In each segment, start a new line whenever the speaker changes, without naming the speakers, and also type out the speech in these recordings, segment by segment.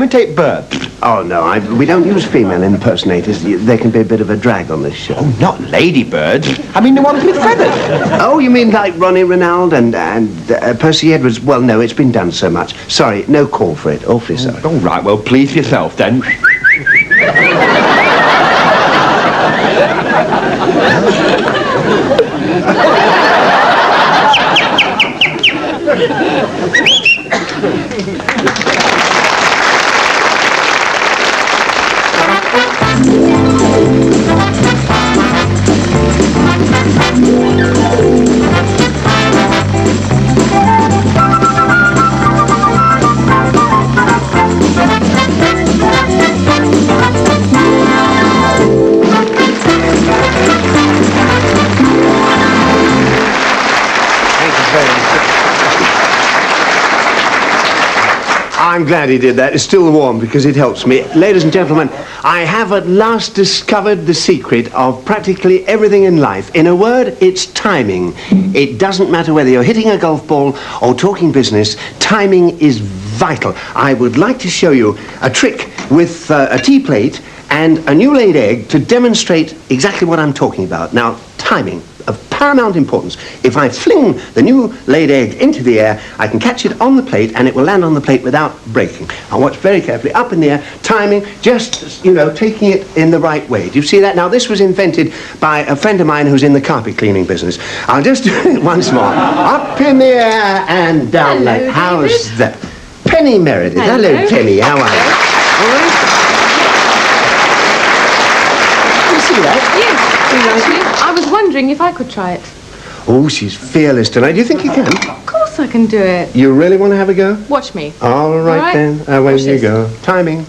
Imitate Bird.
Oh, no, we don't use female impersonators. They can be a bit of a drag on this show.
Oh, not ladybirds. I mean the ones with feathers.
Oh, you mean like Ronnie Ronald and Percy Edwards? Well, no, it's been done so much. Sorry, no call for it. Awfully sorry.
All right, well, please yourself, then.
I'm glad he did that. It's still warm because it helps me. Ladies and gentlemen, I have at last discovered the secret of practically everything in life. In a word, it's timing. It doesn't matter whether you're hitting a golf ball or talking business, timing is vital. I would like to show you a trick with a tea plate and a new laid egg to demonstrate exactly what I'm talking about. Now, timing. Of paramount importance. If I fling the new laid egg into the air, I can catch it on the plate and it will land on the plate without breaking. I'll watch very carefully, up in the air, timing, just, you know, taking it in the right way. Do you see that? Now, this was invented by a friend of mine who's in the carpet cleaning business. I'll just do it once more. Up in the air and down like, how's that? Penny Meredith. Hello, Penny, how are you? All right? You see that?
Yes. I was wondering if I could try it.
Oh, she's fearless tonight. Do you think you can?
Of course I can do it.
You really want to have a go?
Watch me.
All right, then. Away you go. Timing.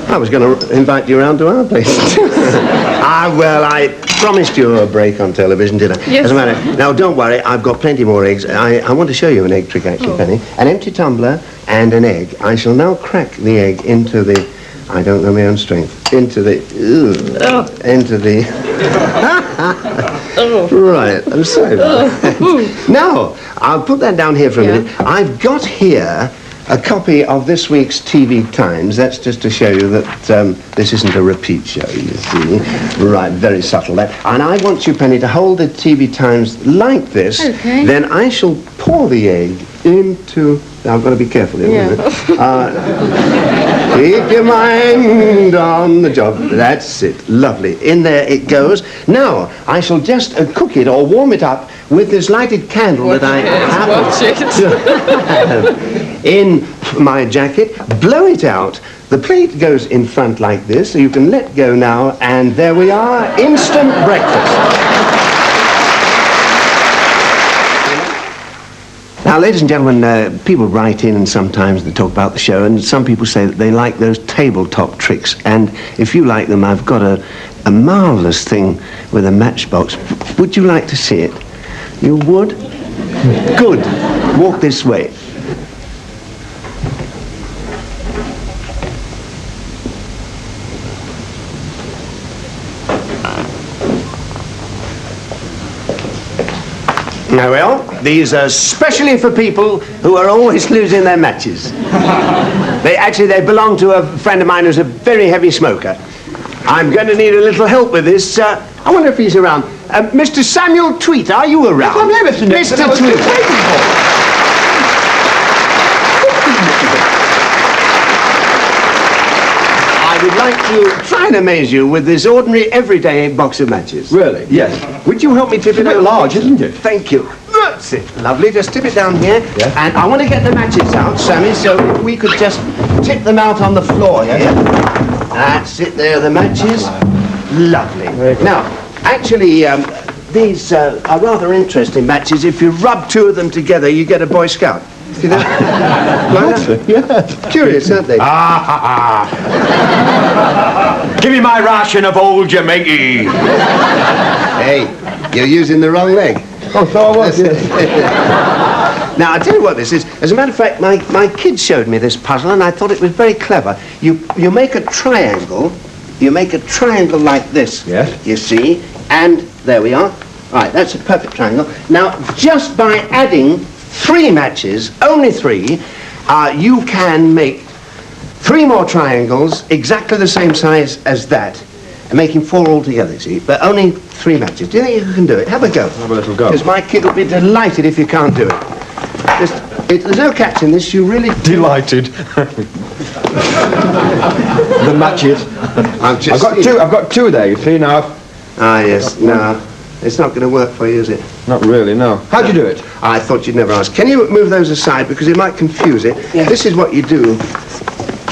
I was going to invite you around to our place. Well, I promised you a break on television, did I?
Yes.
As a matter, now, don't worry. I've got plenty more eggs. I want to show you an egg trick, actually, Penny. An empty tumbler and an egg. I shall now crack the egg into the... I don't know my own strength. Into the... Into the... Right, I'm sorry about that. Now, I'll put that down here for a minute. I've got here a copy of this week's TV Times. That's just to show you that this isn't a repeat show, you see. Right, very subtle that. And I want you, Penny, to hold the TV Times like this.
Okay.
Then I shall pour the egg into... Now, I've got to be careful here. Keep your mind on the job. That's it. Lovely. In there it goes. Now, I shall just cook it or warm it up with this lighted candle that I have in my jacket. Blow it out. The plate goes in front like this, so you can let go now, and there we are. Instant breakfast. Now, ladies and gentlemen, people write in and sometimes they talk about the show, and some people say that they like those tabletop tricks. And if you like them, I've got a marvellous thing with a matchbox. Would you like to see it? You would? Good. Walk this way. Now, well, these are specially for people who are always losing their matches. They belong to a friend of mine who's a very heavy smoker. I'm going to need a little help with this. I wonder if he's around. Mr. Samuel Tweet, are you around?
I'm here, Mr. Nixon.
Mr. Tweet. I would like to try and amaze you with this ordinary, everyday box of matches.
Really?
Yes. Would you help me tip it
It's a bit
out?
large, isn't it?
Thank you. That's it. Lovely. Just tip it down here.
Yeah.
And I want to get the matches out, Sammy, so if we could just tip them out on the floor here. That's it. There are the matches. Lovely. Now, actually, these are rather interesting matches. If you rub two of them together, you get a Boy Scout. See that?
Yeah.
Curious, aren't they?
Give me my ration of old Jamaica.
Hey, you're using the wrong leg.
Oh, so I was.
Now, I'll tell you what this is. As a matter of fact, my kids showed me this puzzle, and I thought it was very clever. You make a triangle. You make a triangle like this.
Yes.
You see, and there we are. Right, that's a perfect triangle. Now, just by adding 3 matches, only 3, you can make 3 more triangles exactly the same size as that, and making 4 altogether, see, but only 3 matches. Do you think you can do it? Have a go.
Have a little go.
Because my kid will be delighted if you can't do it. There's no catch in this, you really...
Delighted. The matches. I've got two there, you see, now.
Ah, yes, no. It's not going to work for you, is it?
Not really, no. How'd you do it?
I thought you'd never ask. Can you move those aside, because it might confuse it? Yeah. This is what you do.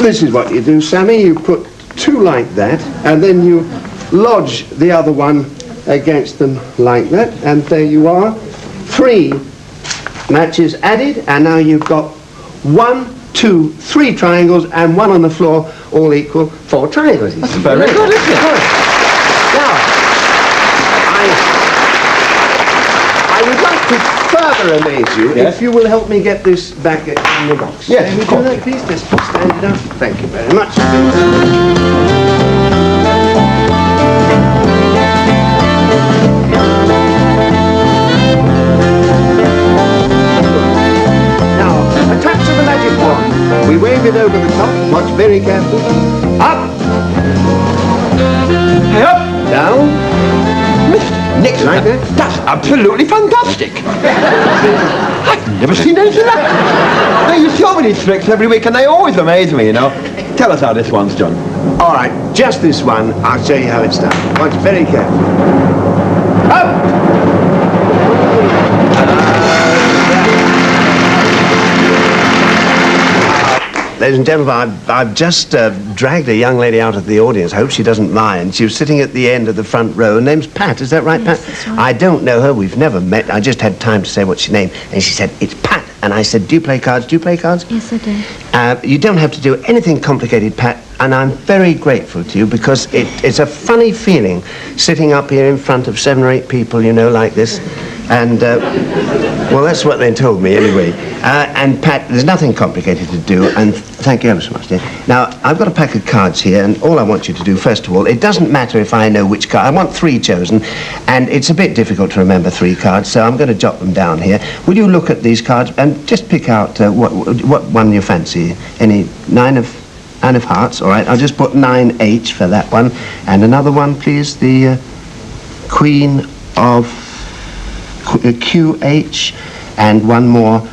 This is what you do, Sammy. You put 2 like that, and then you lodge the other one against them like that, and there you are. 3 matches added, and now you've got 1, 2, 3 triangles, and 1 on the floor, all equal 4 triangles.
That's very good, isn't it?
Now, I would like to further amaze you if you will help me get this back in the box.
Yes,
Can we
of
do
course.
that, please? Just stand it up. Thank you very much. Now, a touch of the magic wand. We wave it over the top. Watch very carefully. Up.
Hey, up!
Down.
Mr. Nixon,
Like that?
that's absolutely fantastic. I've never seen anything like that. I use so many tricks every week, and they always amaze me, you know. Tell us how this one's done.
All right, just this one. I'll show you how it's done. Watch very carefully. Up! Ladies and gentlemen, I've just dragged a young lady out of the audience. I hope she doesn't mind. She was sitting at the end of the front row. Her name's Pat, is that right,
Yes,
Pat?
that's right.
I don't know her. We've never met. I just had time to say what's your name. And she said, it's Pat. And I said, do you play cards? Do you play cards?
Yes, I do.
You don't have to do anything complicated, Pat, and I'm very grateful to you because it's a funny feeling sitting up here in front of 7 or 8 people, you know, like this. And, well, that's what they told me anyway. And Pat, there's nothing complicated to do, and thank you ever so much, dear. Now, I've got a pack of cards here, and all I want you to do, first of all, it doesn't matter if I know which card. I want 3 chosen, and it's a bit difficult to remember 3 cards, so I'm going to jot them down here. Will you look at these cards and just pick out what one you fancy? Any 9 of hearts? All right, I'll just put 9H for that one. And another one, please, the Queen of QH, and one more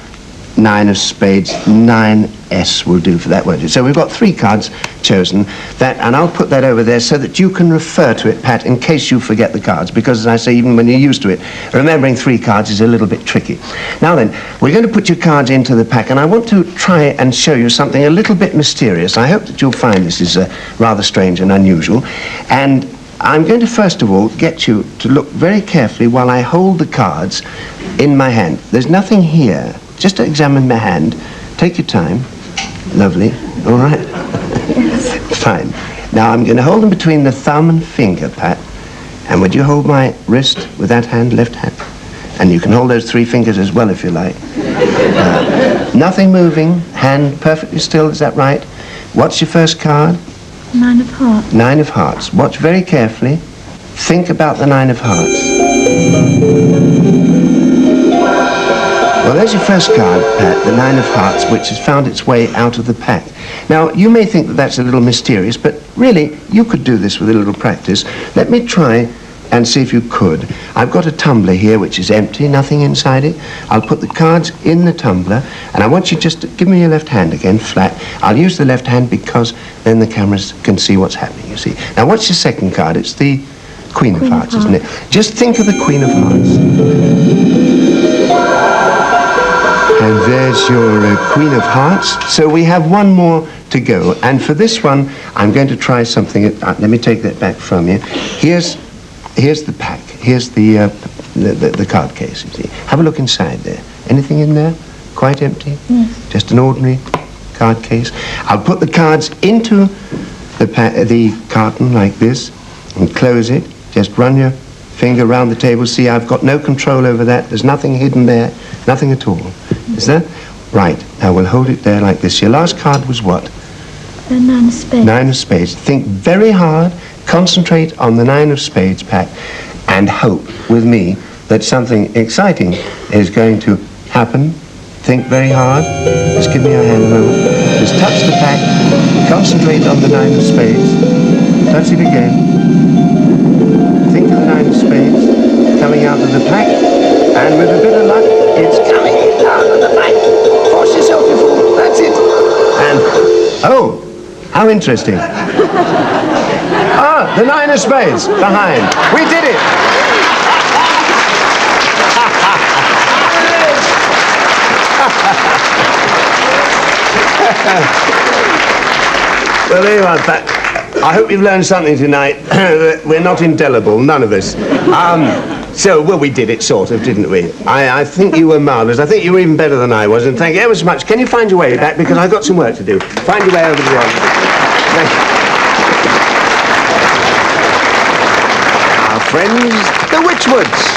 9 of spades. 9S will do for that, won't it? So we've got 3 cards chosen, that, and I'll put that over there so that you can refer to it, Pat, in case you forget the cards, because as I say, even when you're used to it, remembering 3 cards is a little bit tricky. Now then, we're going to put your cards into the pack, and I want to try and show you something a little bit mysterious. I hope that you'll find this is rather strange and unusual, and I'm going to first of all get you to look very carefully while I hold the cards in my hand. There's nothing here. Just to examine my hand. Take your time. Lovely. All right. Yes. Fine. Now I'm going to hold them between the thumb and finger, Pat. And would you hold my wrist with that hand, left hand? And you can hold those 3 fingers as well if you like. Nothing moving. Hand perfectly still. Is that right? What's your first card?
9 of hearts.
9 of hearts. Watch very carefully. Think about the 9 of hearts. Well, there's your first card, Pat, the 9 of hearts, which has found its way out of the pack. Now, you may think that that's a little mysterious, but really, you could do this with a little practice. Let me try and see if you could. I've got a tumbler here which is empty, nothing inside it. I'll put the cards in the tumbler, and I want you just to give me your left hand again, flat. I'll use the left hand because then the cameras can see what's happening, you see. Now, what's your second card? It's the Queen of Hearts, isn't it? Just think of the Queen of Hearts. And there's your Queen of Hearts. So we have one more to go. And for this one, I'm going to try something. Let me take that back from you. Here's the pack. Here's the card case, you see. Have a look inside there. Anything in there? Quite empty?
Yes.
Just an ordinary card case. I'll put the cards into the carton like this and close it. Just run your finger around the table. See, I've got no control over that. There's nothing hidden there. Nothing at all. Is that? Right. Now we'll hold it there like this. Your last card was what?
The 9 of spades.
9 of spades. Think very hard. Concentrate on the 9 of spades, Pat, and hope with me that something exciting is going to happen think very hard. Just give me your hand a moment. Just touch the pack. Concentrate on the 9 of spades. Touch it again. Think of the 9 of spades coming out of the pack. And with a bit of luck, it's coming out of the pack. Force yourself, you fool. That's it. And, oh, how interesting. Ah, the 9 of spades behind. We did it. Well, there you are. I hope you've learned something tonight. We're not indelible, none of us. Well, we did it, sort of, didn't we? I think you were marvellous. I think you were even better than I was, and thank you ever so much. Can you find your way back? Because I've got some work to do. Find your way over to the end. Thank you. Our friends, the Witchwoods.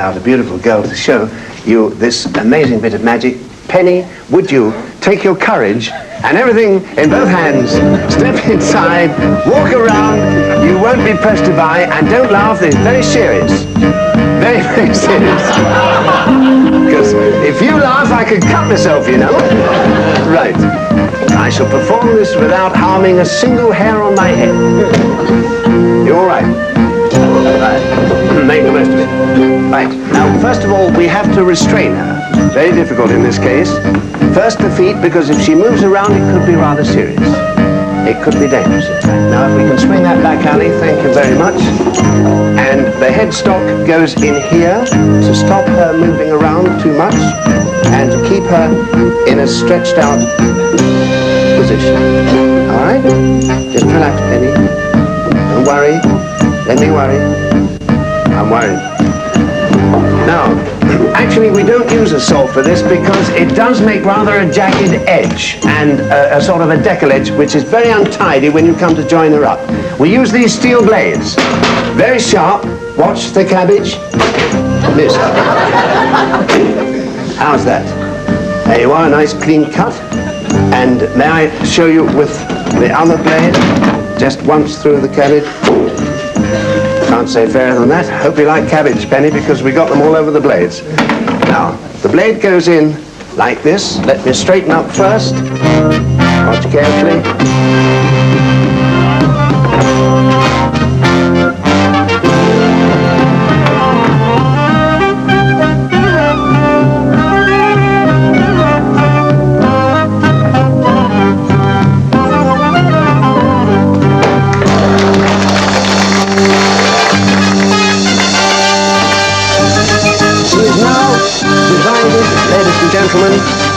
without a beautiful girl to show you this amazing bit of magic. Penny, would you take your courage and everything in both hands, step inside, walk around, you won't be pressed to buy, and don't laugh, it's very serious. Very, very serious. Because if you laugh, I could cut myself, you know. Right. I shall perform this without harming a single hair on my head. You all right? Right. Make the most of it. Right. Now, first of all, we have to restrain her. Very difficult in this case. First the feet, because if she moves around, it could be rather serious. It could be dangerous, in fact. Now, if we can swing that back, Ali, thank you very much. And the headstock goes in here to stop her moving around too much and to keep her in a stretched out position. All right? Just relax, Penny. Don't worry. Let me worry. I'm worried. Now, actually, we don't use a salt for this because it does make rather a jagged edge and a sort of a decollage, which is very untidy when you come to join her up. We use these steel blades. Very sharp. Watch the cabbage. Miss. How's that? There you are, a nice clean cut. And may I show you with the other blade? Just once through the cabbage. Can't say fairer than that. Hope you like cabbage, Penny, because we got them all over the blades. Now, the blade goes in like this. Let me straighten up first. Watch carefully.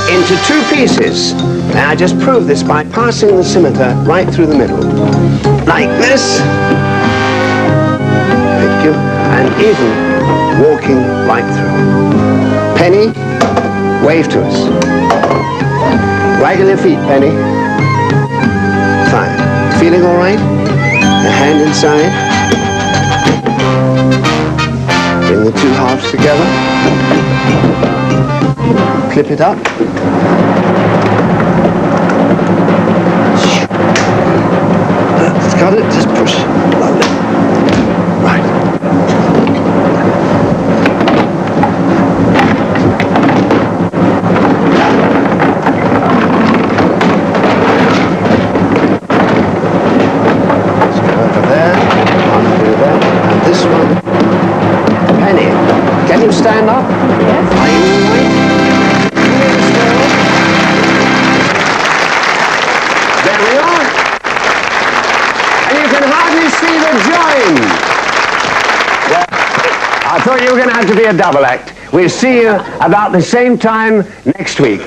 Into two pieces. Now I just prove this by passing the scimitar right through the middle. Like this. Thank you. And even walking right through. Penny, wave to us. Waggle your feet, Penny. Fine. Feeling all right? A hand inside. Bring the two halves together. Clip it up. That's got it. Just push. Lovely. Right. Let's go over there. Undo that. And this one. Penny, can you stand up? Yes. Are you all right? There we are. And you can hardly see the join. Yeah. I thought you were going to have to be a double act. We'll see you about the same time next week.